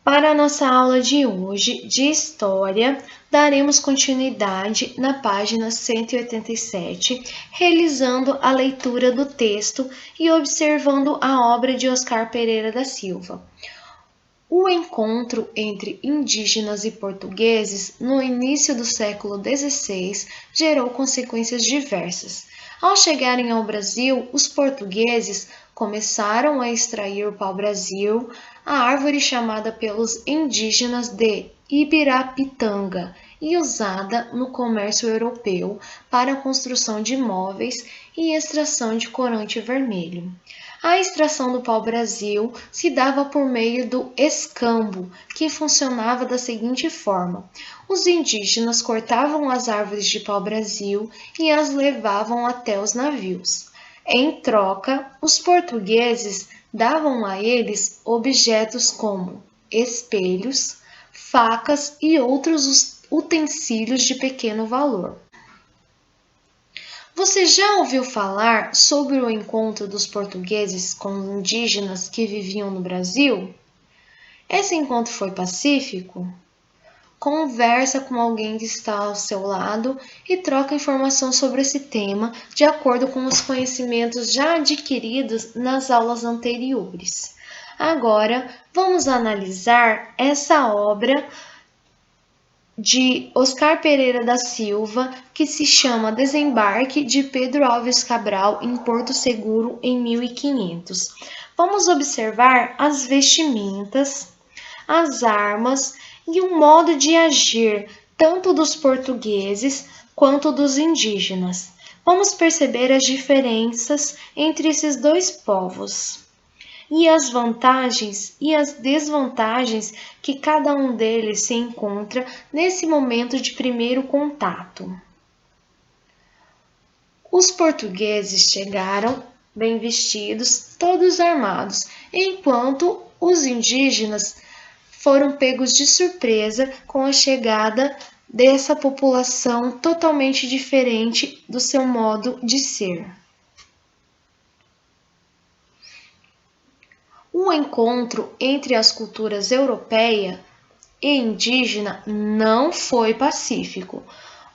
Para a nossa aula de hoje de História, daremos continuidade na página 187, realizando a leitura do texto e observando a obra de Oscar Pereira da Silva. O encontro entre indígenas e portugueses no início do século XVI gerou consequências diversas. Ao chegarem ao Brasil, os portugueses começaram a extrair o pau-brasil, a árvore chamada pelos indígenas de Ibirapitanga e usada no comércio europeu para a construção de móveis e extração de corante vermelho. A extração do pau-brasil se dava por meio do escambo, que funcionava da seguinte forma: os indígenas cortavam as árvores de pau-brasil e as levavam até os navios. Em troca, os portugueses davam a eles objetos como espelhos, facas e outros utensílios de pequeno valor. Você já ouviu falar sobre o encontro dos portugueses com os indígenas que viviam no Brasil? Esse encontro foi pacífico? Conversa com alguém que está ao seu lado e troca informação sobre esse tema de acordo com os conhecimentos já adquiridos nas aulas anteriores. Agora, vamos analisar essa obra de Oscar Pereira da Silva, que se chama Desembarque de Pedro Álvares Cabral em Porto Seguro em 1500. Vamos observar as vestimentas, as armas e o modo de agir tanto dos portugueses quanto dos indígenas. Vamos perceber as diferenças entre esses dois povos e as vantagens e as desvantagens que cada um deles se encontra nesse momento de primeiro contato. Os portugueses chegaram bem vestidos, todos armados, enquanto os indígenas foram pegos de surpresa com a chegada dessa população totalmente diferente do seu modo de ser. O encontro entre as culturas europeia e indígena não foi pacífico.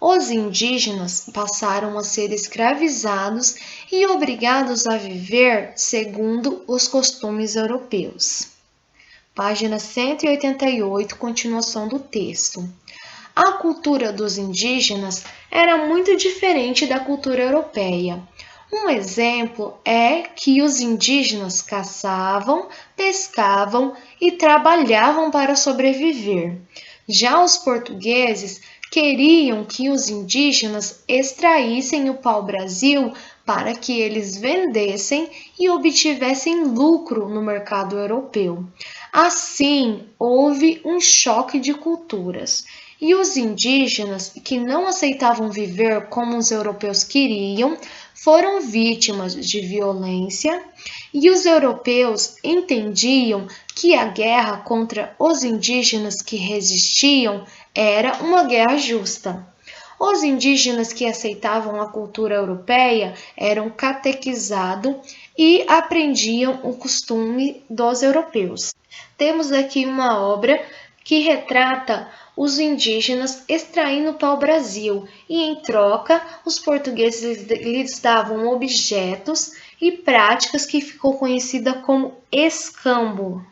Os indígenas passaram a ser escravizados e obrigados a viver segundo os costumes europeus. Página 188, continuação do texto. A cultura dos indígenas era muito diferente da cultura europeia. Um exemplo é que os indígenas caçavam, pescavam e trabalhavam para sobreviver. Já os portugueses queriam que os indígenas extraíssem o pau-brasil para que eles vendessem e obtivessem lucro no mercado europeu. Assim, houve um choque de culturas. E os indígenas, que não aceitavam viver como os europeus queriam, foram vítimas de violência, e os europeus entendiam que a guerra contra os indígenas que resistiam era uma guerra justa. Os indígenas que aceitavam a cultura europeia eram catequizados e aprendiam o costume dos europeus. Temos aqui uma obra que retrata os indígenas extraindo o pau-brasil e, em troca, os portugueses lhes davam objetos e práticas que ficou conhecida como escambo.